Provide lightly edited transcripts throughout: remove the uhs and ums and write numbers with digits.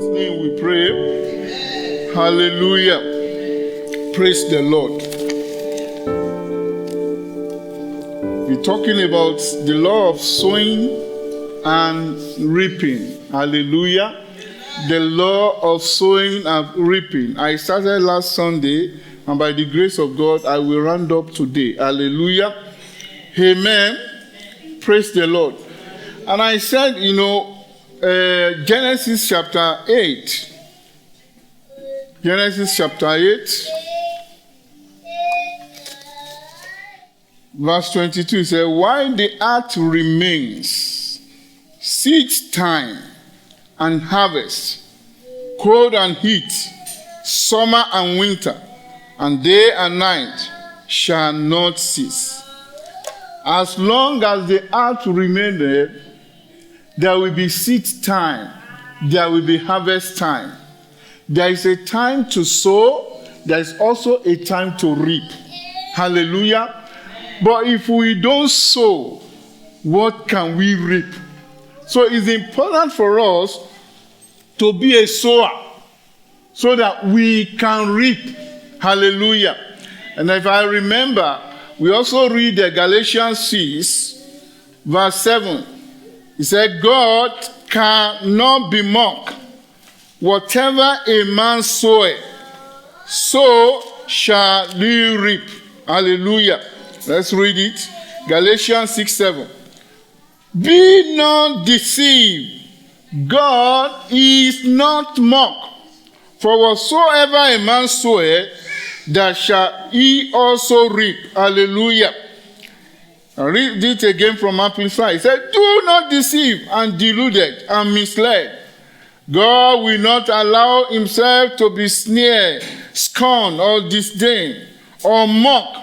name we pray. Hallelujah. Praise the Lord. We're talking about the law of sowing and reaping. Hallelujah. The law of sowing and reaping. I started last Sunday, and by the grace of God, I will round up today. Hallelujah. Amen. Praise the Lord. And I said, Genesis chapter 8. Genesis chapter 8. Verse 22 says, while the earth remains, seed time and harvest, cold and heat, summer and winter, and day and night shall not cease. As long as the earth remaineth, there will be seed time, there will be harvest time. There is a time to sow, there is also a time to reap. Hallelujah. But if we don't sow, what can we reap? So it's important for us to be a sower so that we can reap. Hallelujah. And if I remember, we also read the Galatians 6, verse 7. It said, God cannot be mocked. Whatever a man soweth, so shall he reap. Hallelujah. Let's read it. Galatians 6, 7. Be not deceived. God is not mocked. For whatsoever a man soweth, that shall he also reap. Hallelujah. I read it again from Amplified. It said, do not deceive and deluded and misled. God will not allow himself to be sneered, scorned, or disdained, or mocked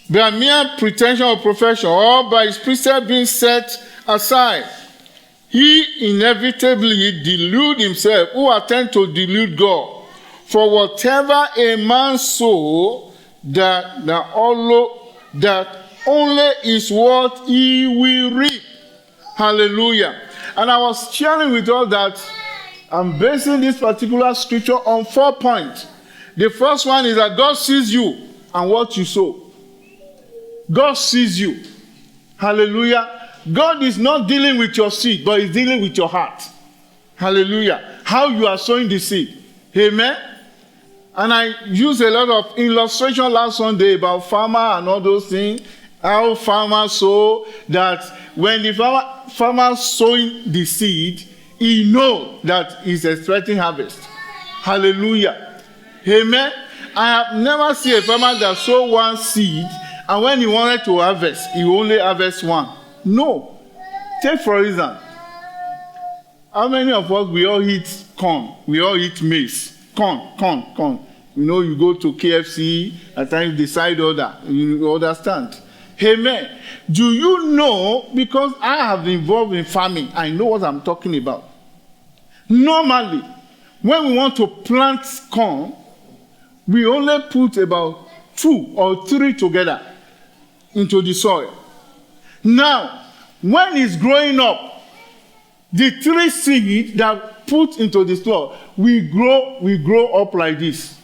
by mere pretension or profession, or by his precept being set aside. He inevitably delude himself who attempt to delude God. For whatever a man sow, that only is what he will reap. Hallelujah. And I was sharing with all that I'm basing this particular scripture on 4 points. The first one is that God sees you and what you sow. God sees you. Hallelujah. God is not dealing with your seed, but he's dealing with your heart. Hallelujah. How you are sowing the seed. Amen. And I used a lot of illustration last Sunday about farmer and all those things. How farmers sow, that when the farmer sowing the seed, he knows that he's expecting harvest. Hallelujah. Amen. I have never seen a farmer that sow one seed, and when he wanted to harvest, he only harvests one. No. Take for instance, how many of us, we all eat corn? We all eat maize. Corn. You go to KFC, at times they side order. You understand? Amen. Do you know, because I have been involved in farming, I know what I'm talking about. Normally, when we want to plant corn, we only put about 2 or 3 together into the soil. Now, when it's growing up, the 3 seeds that put into the soil, we grow up like this.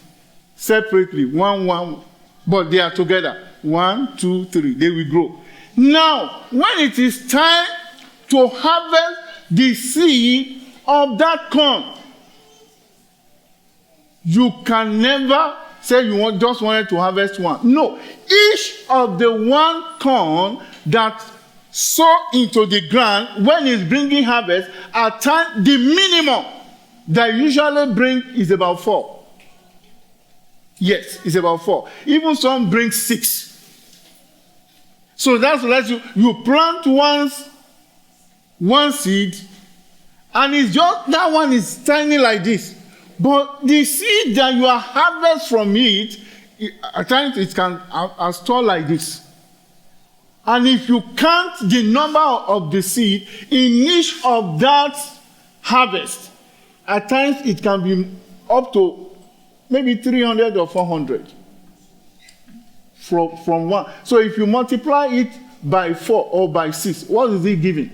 Separately, one, but they are together. 1, 2, 3, they will grow. Now, when it is time to harvest the seed of that corn, you can never say you just wanted to harvest one. No, each of the one corn that sow into the ground, when it's bringing harvest, at time the minimum that usually bring is about 4. Yes, it's about 4. Even some bring 6. So that's what you plant one seed, and it's just that one is tiny like this. But the seed that you are harvest from it, at times it can store like this. And if you count the number of the seed in each of that harvest, at times it can be up to maybe 300 or 400 from one. So if you multiply it by 4 or by 6, what is it giving?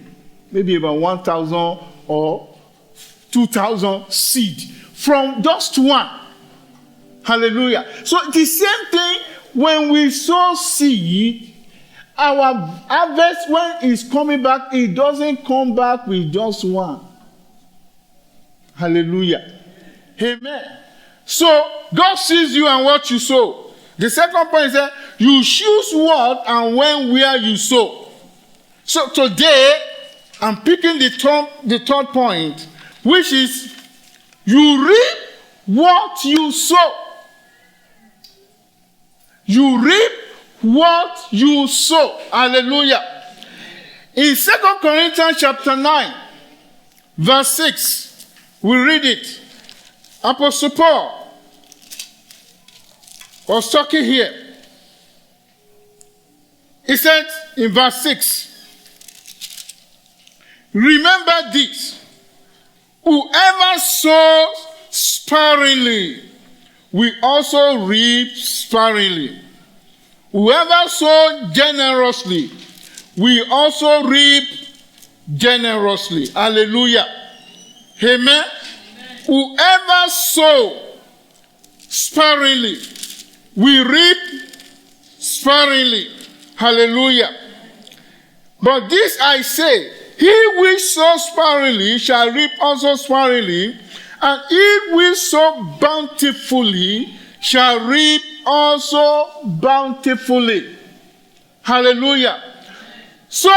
Maybe about 1,000 or 2,000 seed from just one. Hallelujah. So the same thing when we sow seed, our harvest, when it's coming back, it doesn't come back with just one. Hallelujah. Amen. So God sees you and what you sow. The second point is that you choose what and when, where you sow. So today, I'm picking the third point, which is you reap what you sow. You reap what you sow. Hallelujah. In 2 Corinthians chapter 9, verse 6, we read it. Apostle Paul was talking here. He said in verse 6, remember this, whoever sows sparingly will also reap sparingly. Whoever sows generously will also reap generously. Hallelujah. Amen. Whoever sows sparingly will reap sparingly. Hallelujah. But this I say, he which sows sparingly shall reap also sparingly, and he which sows bountifully shall reap also bountifully. Hallelujah. So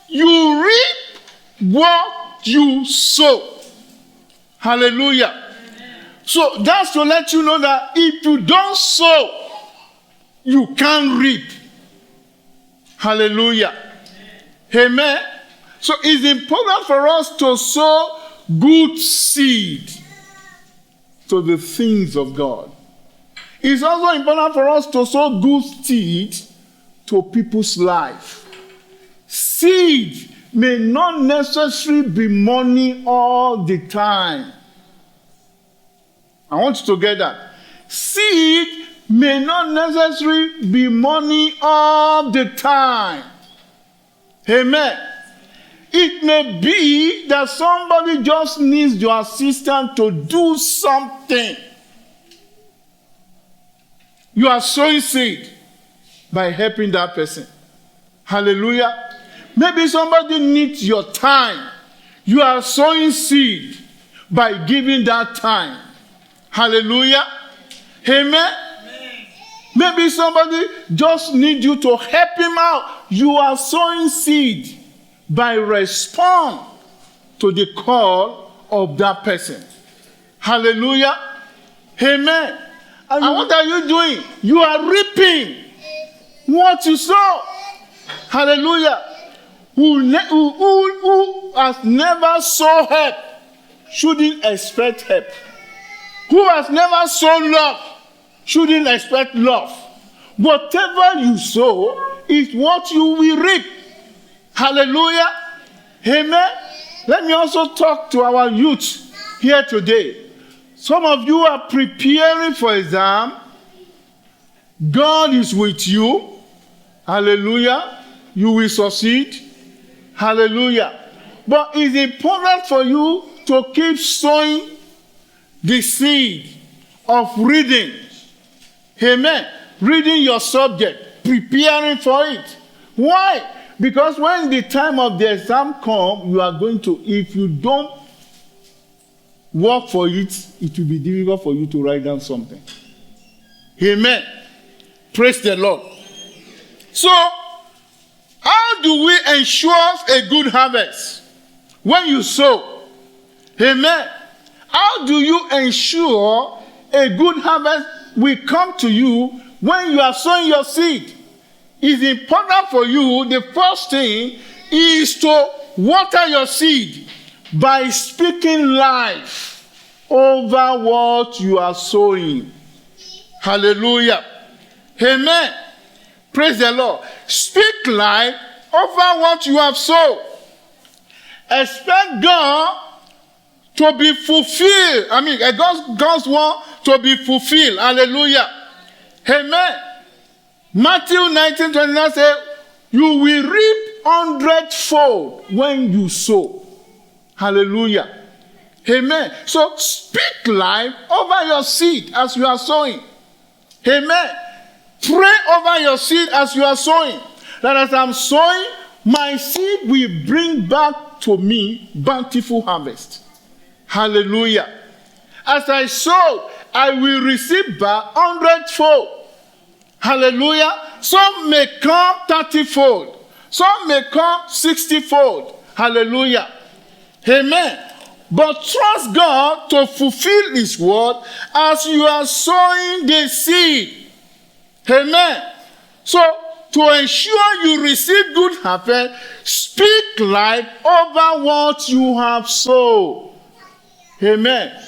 you reap what you sow. Hallelujah. So that's to let you know that if you don't sow, you can't reap. Hallelujah. Amen. So it's important for us to sow good seed to the things of God. It's also important for us to sow good seed to people's life. Seed may not necessarily be money all the time. I want you to get that. Seed may not necessarily be money all the time. Amen. It may be that somebody just needs your assistance to do something. You are sowing seed by helping that person. Hallelujah. Maybe somebody needs your time. You are sowing seed by giving that time. Hallelujah. Amen. Maybe somebody just needs you to help him out. You are sowing seed by responding to the call of that person. Hallelujah. Amen. And what are you doing? You are reaping what you sow. Hallelujah. Who has never sown help shouldn't expect help. Who has never sown love shouldn't expect love. Whatever you sow is what you will reap. Hallelujah. Amen. Let me also talk to our youth here today. Some of you are preparing for exam. God is with you. Hallelujah. You will succeed. Hallelujah. But it's important for you to keep sowing the seed of reading. Amen. Reading your subject, preparing for it. Why? Because when the time of the exam comes, you are going to, if you don't work for it, it will be difficult for you to write down something. Amen. Praise the Lord. So, how do we ensure a good harvest? When you sow. Amen. How do you ensure a good harvest will come to you when you are sowing your seed? It's important for you, the first thing is to water your seed by speaking life over what you are sowing. Hallelujah. Amen. Praise the Lord. Speak life over what you have sown. Expect God to be fulfilled. God's word to be fulfilled. Hallelujah. Amen. Matthew 19:29 says, you will reap 100-fold when you sow. Hallelujah. Amen. So speak life over your seed as you are sowing. Amen. Pray over your seed as you are sowing. That as I'm sowing, my seed will bring back to me bountiful harvest. Hallelujah. As I sow, I will receive back 100-fold. Hallelujah. Some may come 30-fold. Some may come 60-fold. Hallelujah. Amen. But trust God to fulfill his word as you are sowing the seed. Amen. So, to ensure you receive good harvest, speak life over what you have sown. Amen.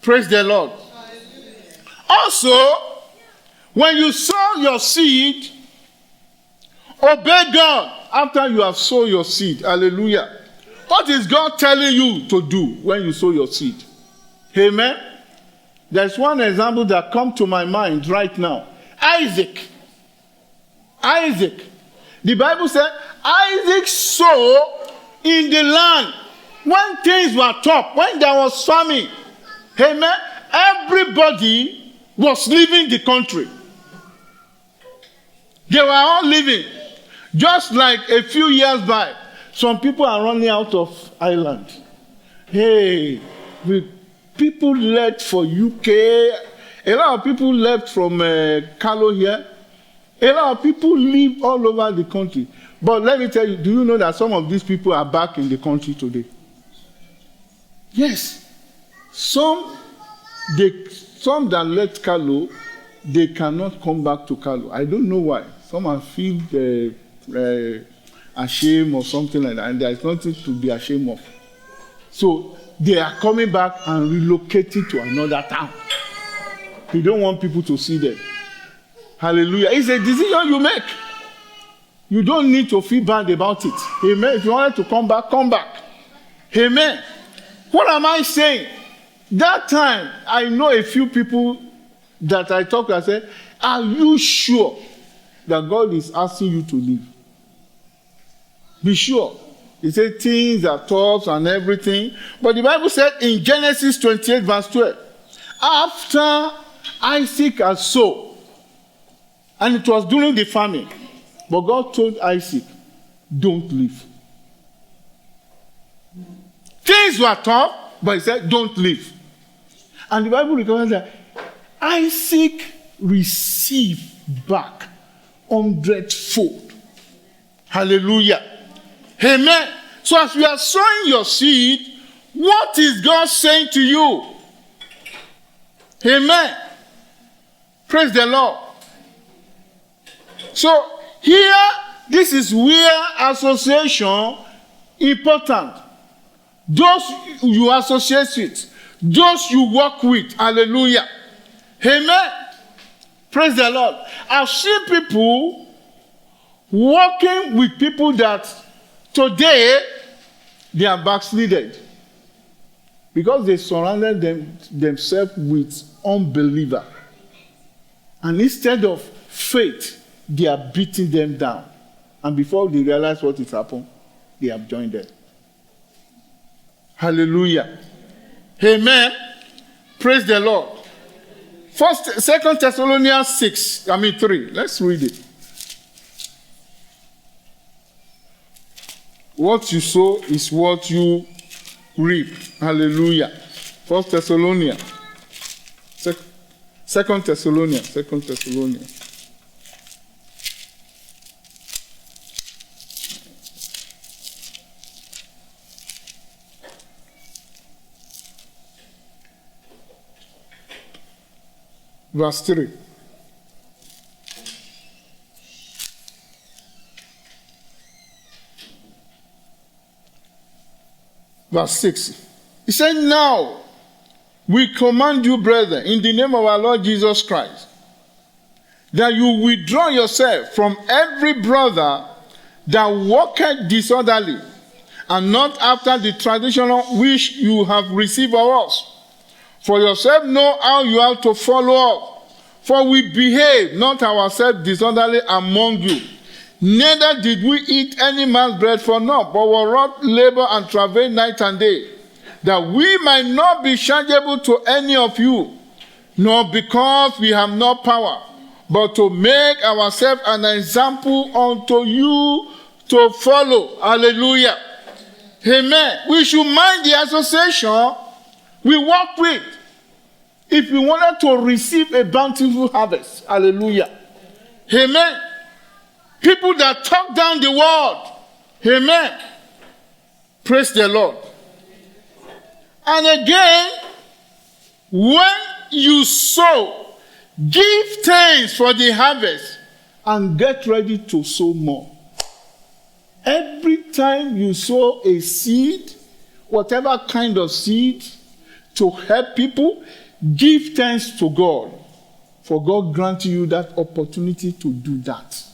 Praise the Lord. Also, when you sow your seed, obey God after you have sown your seed. Hallelujah. What is God telling you to do when you sow your seed? Amen. There's one example that comes to my mind right now. Isaac. The Bible said Isaac sowed in the land when things were tough, when there was famine. Amen. Everybody was leaving the country. They were all leaving. Just like a few years back, some people are running out of Ireland. Hey, people left for UK. A lot of people left from Carlo here. A lot of people live all over the country. But let me tell you, do you know that some of these people are back in the country today? Yes. Some that left Carlo, they cannot come back to Carlo. I don't know why. Some are feel ashamed or something like that, and there is nothing to be ashamed of. So they are coming back and relocating to another town. You don't want people to see them. Hallelujah. It's a decision you make. You don't need to feel bad about it. Amen. If you wanted to come back, come back. Amen. What am I saying? That time, I know a few people that I talk to, I say, are you sure that God is asking you to leave? Be sure. He said things are tough and everything. But the Bible said in Genesis 28 verse 12, after Isaac had sowed, and it was during the famine, but God told Isaac, don't leave. Things were tough, but he said, don't leave. And the Bible records that Isaac received back 100-fold. Hallelujah. Amen. So as you are sowing your seed, what is God saying to you? Amen. Praise the Lord. So here, this is where association important. Those you associate with, those you work with. Hallelujah. Amen. Praise the Lord. I've seen people working with people that today they are backslided because they surrounded themselves with unbelievers. And instead of faith, they are beating them down. And before they realize what has happened, they have joined them. Hallelujah. Amen. Praise the Lord. 2 Thessalonians 3. Let's read it. What you sow is what you reap. Hallelujah. 1 Thessalonians. 2 Thessalonians. Verse 3. Verse 6. He said, now we command you, brethren, in the name of our Lord Jesus Christ, that you withdraw yourself from every brother that walketh disorderly, and not after the tradition which you have received of us. For yourself know how you have to follow us. For we behave not ourselves disorderly among you. Neither did we eat any man's bread for naught, but were wrought labor and travail night and day. that we might not be chargeable to any of you, nor because we have no power, but to make ourselves an example unto you to follow. Hallelujah. Amen. We should mind the association we work with if we wanted to receive a bountiful harvest. Hallelujah. Amen. People that talk down the world. Amen. Praise the Lord. And again, when you sow, give thanks for the harvest and get ready to sow more. Every time you sow a seed, whatever kind of seed, to help people, give thanks to God, for God granting you that opportunity to do that.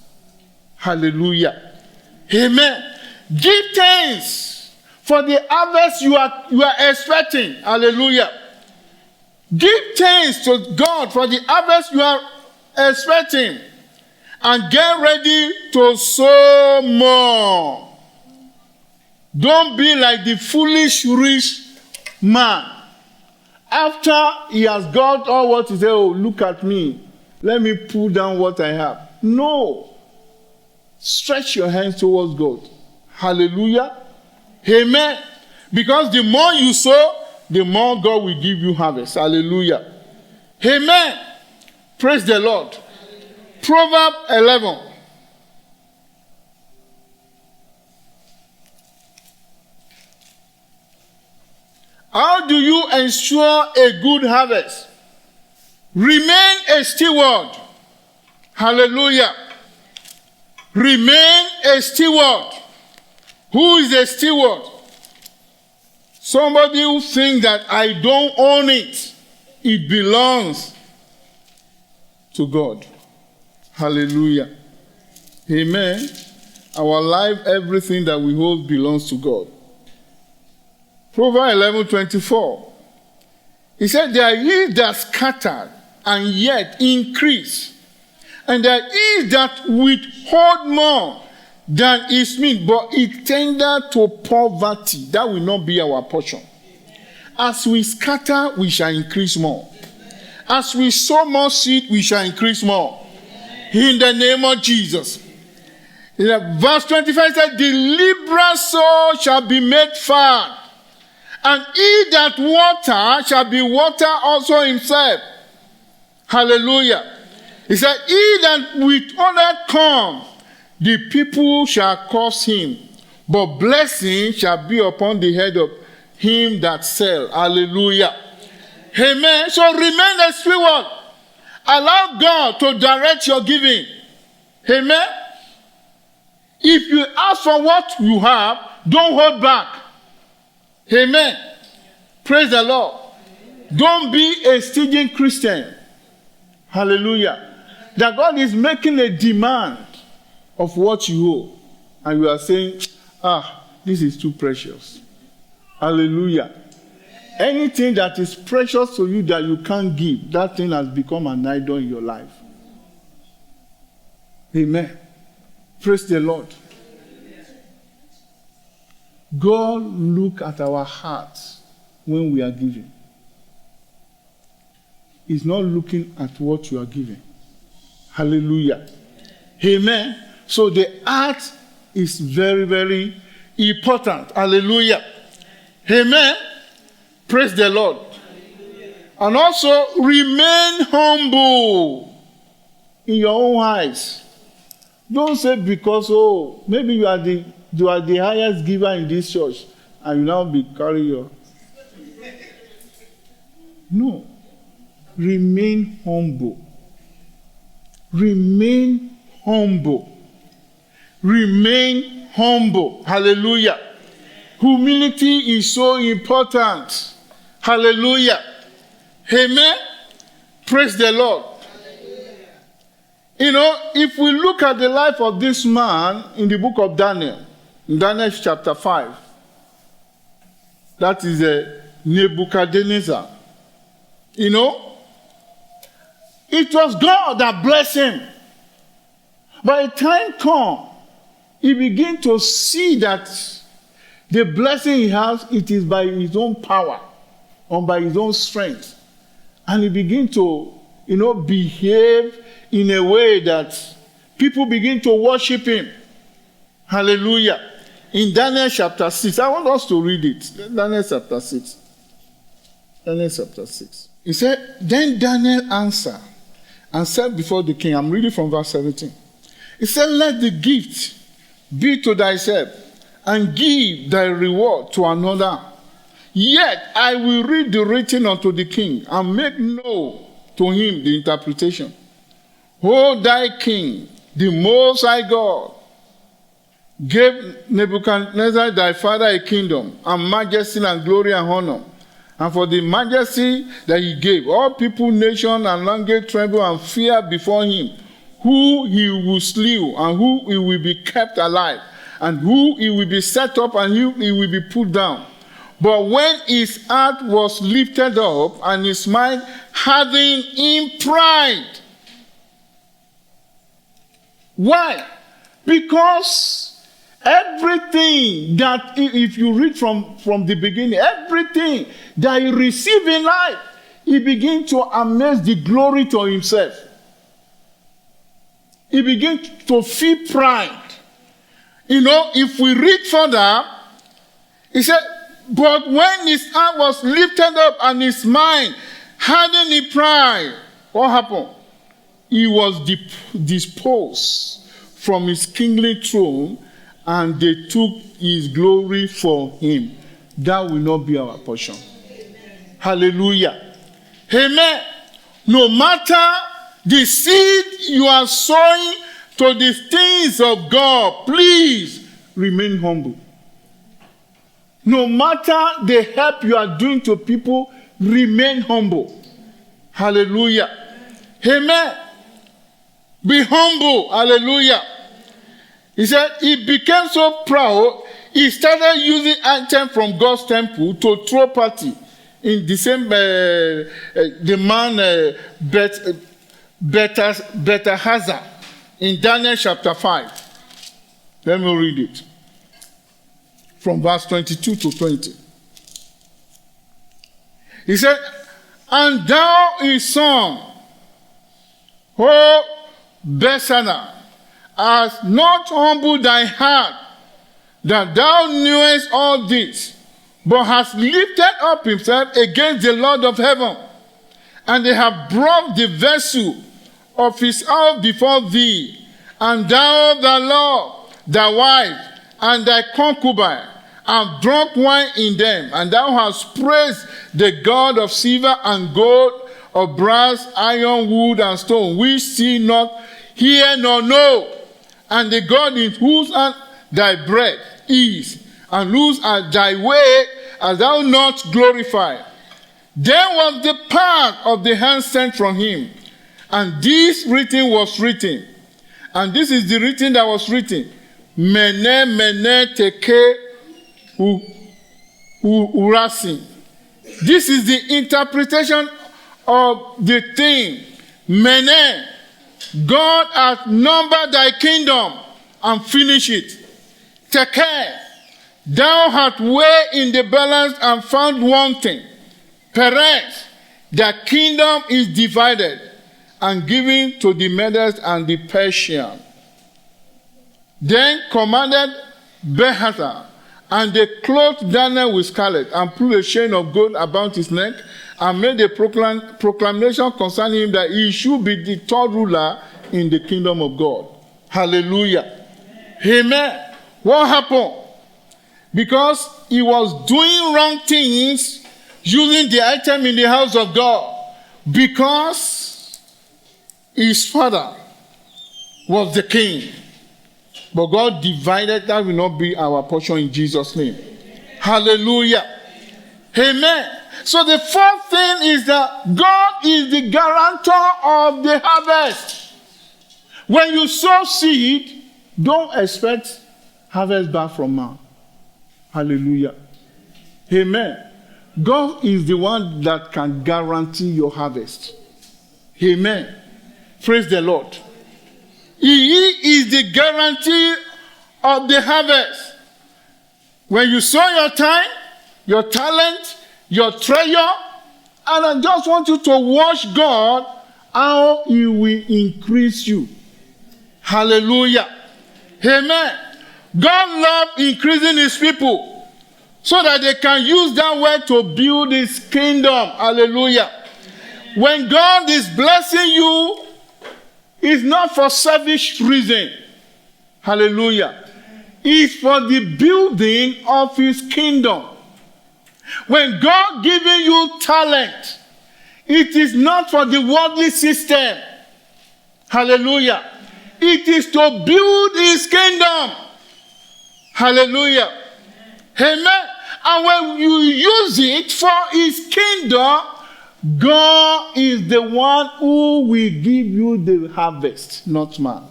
Hallelujah. Amen. Give thanks for the harvest you are expecting. Hallelujah. Give thanks to God for the harvest you are expecting. And get ready to sow more. Don't be like the foolish rich man. After he has got all what he said, oh, look at me. Let me pull down what I have. No. Stretch your hands towards God. Hallelujah. Amen. Because the more you sow, the more God will give you harvest. Hallelujah. Amen. Praise the Lord. Proverbs 11. How do you ensure a good harvest? Remain a steward. Hallelujah. Remain a steward. Who is a steward? Somebody who thinks that I don't own it. It belongs to God. Hallelujah. Amen. Our life, everything that we hold belongs to God. Proverbs 11:24. He said, there is that scattered and yet increase. And there is that withhold more than is meet, but it tender to poverty. That will not be our portion. As we scatter, we shall increase more. As we sow more seed, we shall increase more. In the name of Jesus. Verse 25 said, the liberal soul shall be made fat, and he that water shall be water also himself. Hallelujah. He said, he that withholdeth corn, the people shall curse him, but blessing shall be upon the head of him that sell. Hallelujah. Amen. So remain a steward. Allow God to direct your giving. Amen. If you ask for what you have, don't hold back. Amen. Praise the Lord. Don't be a stingy Christian. Hallelujah. That God is making a demand of what you owe. And you are saying, this is too precious. Hallelujah. Anything that is precious to you that you can't give, that thing has become an idol in your life. Amen. Praise the Lord. God look at our hearts when we are giving. He's not looking at what you are giving. Hallelujah. Amen. So the heart is very, very important. Hallelujah. Amen. Praise the Lord. And also remain humble in your own eyes. Don't say because, maybe you are the highest giver in this church and you now be carrying your... No. Remain humble. Remain humble. Remain humble. Hallelujah. Humility is so important. Hallelujah. Amen. Praise the Lord. You know, if we look at the life of this man in the book of Daniel, in Daniel chapter 5, that is Nebuchadnezzar. You know, it was God that blessed him. By the time come, he began to see that The blessing he has, it is by his own power or by his own strength. And he begins to, behave in a way that people begin to worship him. Hallelujah. In Daniel chapter 6, I want us to read it. Daniel chapter 6. Daniel chapter 6. He said, then Daniel answered and said before the king, I'm reading from verse 17. He said, let the gift be to thyself, and give thy reward to another. Yet I will read the writing unto the king, and make known to him the interpretation. O thy king, the Most High God, gave Nebuchadnezzar thy father a kingdom, and majesty, and glory, and honor. And for the majesty that he gave, all people, nation, and language tremble and fear before him, who he will slew, and who he will be kept alive, and who he will be set up, and who he will be put down. But when his heart was lifted up, and his mind hardened in pride. Why? Because everything that, if you read from the beginning, everything that he received in life, he began to amass the glory to himself. He began to feel pride. If we read further, he said, but when his heart was lifted up and his mind hardened in pride, what happened? He was disposed from his kingly throne, and they took his glory for him. That will not be our portion. Amen. Hallelujah. Amen. No matter the seed you are sowing to the things of God, please remain humble. No matter the help you are doing to people, remain humble. Hallelujah. Amen. Be humble. Hallelujah. He said he became so proud, he started using items from God's temple to throw party. In December, the man Belteshazzar, in Daniel chapter 5. Let me read it. From verse 22 to 20. He said, and thou his son, O Belshazzar, hast not humbled thy heart, that thou knewest all this, but hast lifted up himself against the Lord of heaven, and they have brought the vessel of his house before thee, and thou, the Lord, thy wife, and thy concubine, and drunk wine in them, and thou hast praised the God of silver and gold, of brass, iron, wood, and stone, which see not, hear nor know, and the God in whose hand thy bread is, and whose are thy way, as thou not glorified. Then was the part of the hand sent from him, and this written was written, and this is the written that was written, Mene, Mene, Teke, Urasin. This is the interpretation of the thing. Mene, God hath numbered thy kingdom and finished it. Teke, thou hast weighed in the balance and found wanting. Peres, the kingdom is divided and given to the Medes and the Persians. Then commanded Belshazzar, and they clothed Daniel with scarlet, and put a chain of gold about his neck, and made a proclamation concerning him that he should be the third ruler in the kingdom of God. Hallelujah. Amen. What happened? Because he was doing wrong things, using the item in the house of God, because his father was the king. But God divided. That will not be our portion in Jesus' name. Hallelujah. Amen. So the fourth thing is that God is the guarantor of the harvest. When you sow seed, don't expect harvest back from man. Hallelujah. Amen. God is the one that can guarantee your harvest. Amen. Praise the Lord. He is the guarantee of the harvest. When you sow your time, your talent, your treasure, and I just want you to watch God, how He will increase you. Hallelujah. Amen. God loves increasing His people so that they can use that word to build His kingdom. Hallelujah. When God is blessing you, it's not for selfish reason. Hallelujah. It's for the building of His kingdom. When God giving you talent, it is not for the worldly system. Hallelujah. It is to build His kingdom. Hallelujah. Amen. And when you use it for His kingdom, God is the one who will give you the harvest, not man.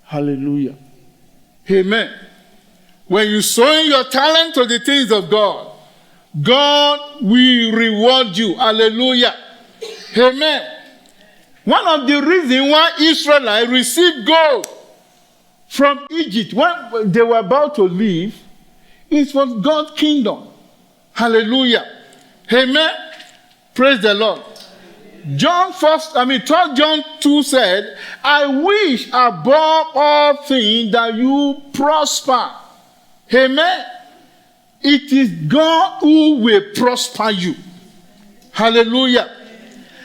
Hallelujah. Amen. When you sow in your talent to the things of God, God will reward you. Hallelujah. Amen. One of the reasons why Israelites received gold from Egypt when they were about to leave is for God's kingdom. Hallelujah. Amen. Praise the Lord. 3 John 2 said, I wish above all things that you prosper. Amen. It is God who will prosper you. Hallelujah.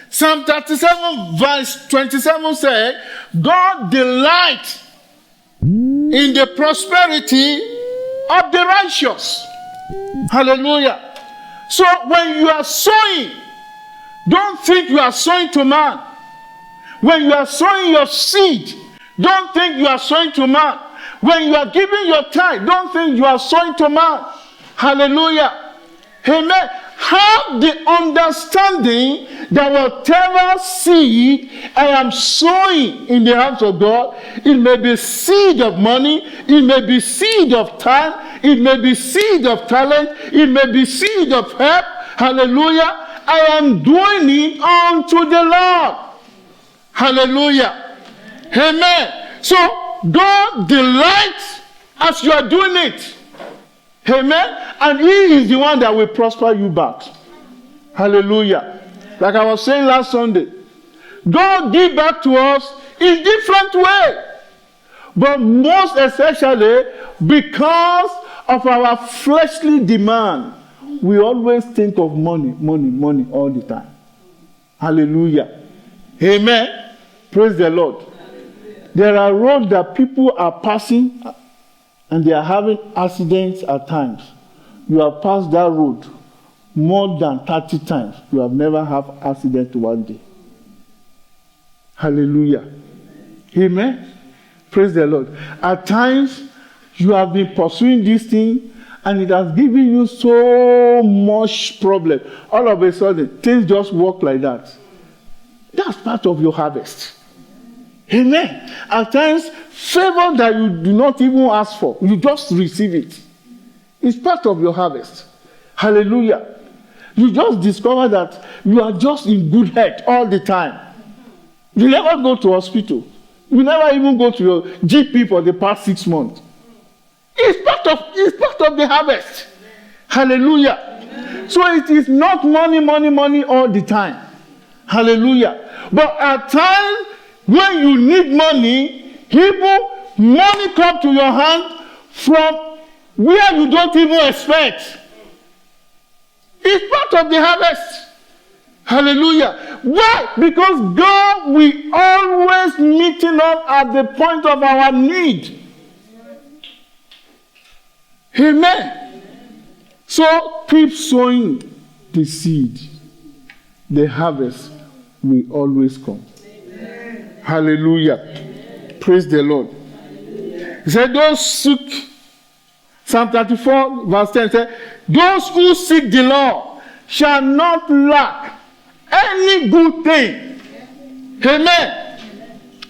Psalm 37 verse 27 said, God delights in the prosperity of the righteous. Hallelujah. So when you are sowing, don't think you are sowing to man. When you are sowing your seed, don't think you are sowing to man. When you are giving your tithe, don't think you are sowing to man. Hallelujah. Amen. Have the understanding that whatever seed I am sowing in the house of God, it may be seed of money, it may be seed of time, it may be seed of talent, it may be seed of help. Hallelujah. I am doing it unto the Lord. Hallelujah. Amen. So God delights as you are doing it. Amen. And He is the one that will prosper you back. Hallelujah. Like I was saying last Sunday, God gives back to us in different ways. But most especially because of our fleshly demand, we always think of money all the time. Hallelujah. Amen. Praise the Lord. There are roads that people are passing and they are having accidents at times. You have passed that road more than 30 times. You have never had an accident one day. Hallelujah. Amen. Praise the Lord. At times, you have been pursuing this thing and it has given you so much problem. All of a sudden, things just work like that. That's part of your harvest. Amen. At times, favor that you do not even ask for, you just receive it. It's part of your harvest. Hallelujah. You just discover that you are just in good health all the time. You never go to hospital. You never even go to your GP for the past 6 months. It's part of the harvest. Hallelujah. Amen. So it is not money all the time. Hallelujah. But at times when you need money, money comes to your hand from where you don't even expect. It's part of the harvest. Hallelujah. Why? Because God will always meet us at the point of our need. Amen. So keep sowing the seed. The harvest will always come. Amen. Hallelujah. Amen. Praise the Lord. He said, those seek, Psalm 34 verse 10 said, those who seek the Lord shall not lack any good thing. Amen.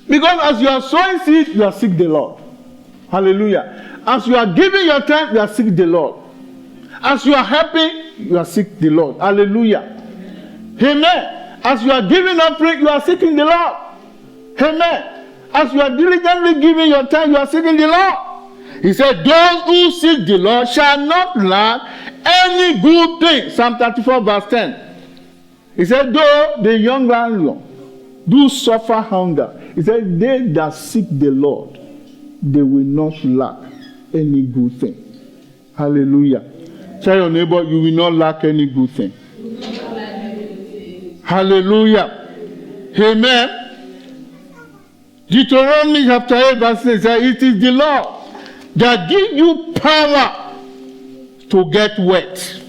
Because as you are sowing seed, you are seeking the Lord. Hallelujah. As you are giving your time, you are seeking the Lord. As you are helping, you are seeking the Lord. Hallelujah. Amen. As you are giving offering, you are seeking the Lord. Amen. As you are diligently giving your time, you are seeking the Lord. He said, those who seek the Lord shall not lack any good thing. Psalm 34 verse 10. He said, though the young lion do suffer hunger, he said, they that seek the Lord, they will not lack any good thing. Hallelujah. Tell your neighbor, you will not lack any good thing. Hallelujah. Amen. Deuteronomy chapter 8 verse 6 says, it is the Lord that give you power to get wet.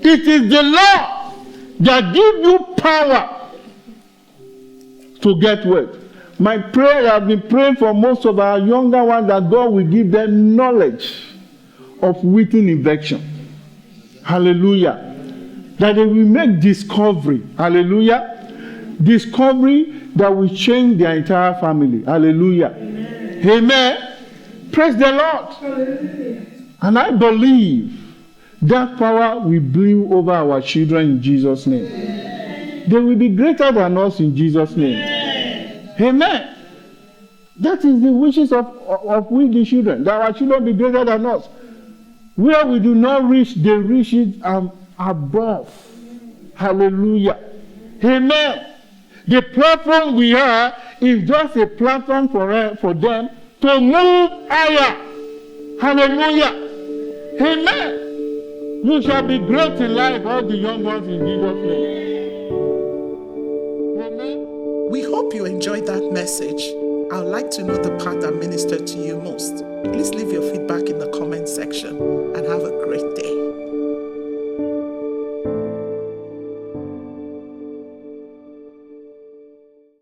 It is the Lord that give you power to get wet. My prayer, I've been praying for most of our younger ones that God will give them knowledge of wheaten infection. Hallelujah. That they will make discovery. Hallelujah. Discovery that will change their entire family. Hallelujah. Amen. Amen. Praise the Lord. Hallelujah. And I believe that power will blow over our children in Jesus' name. Amen. They will be greater than us in Jesus' name. Amen. Amen. That is the wishes of we the children, that our children be greater than us. Where we do not reach, they reach it above. Hallelujah. Amen. The platform we are is just a platform for them to move higher. Hallelujah. Amen. You shall be great in life, all the young ones in Jesus' name. Amen. We hope you enjoyed that message. I would like to know the part that ministered to you most. Please leave your feedback in the comment section and have a great day.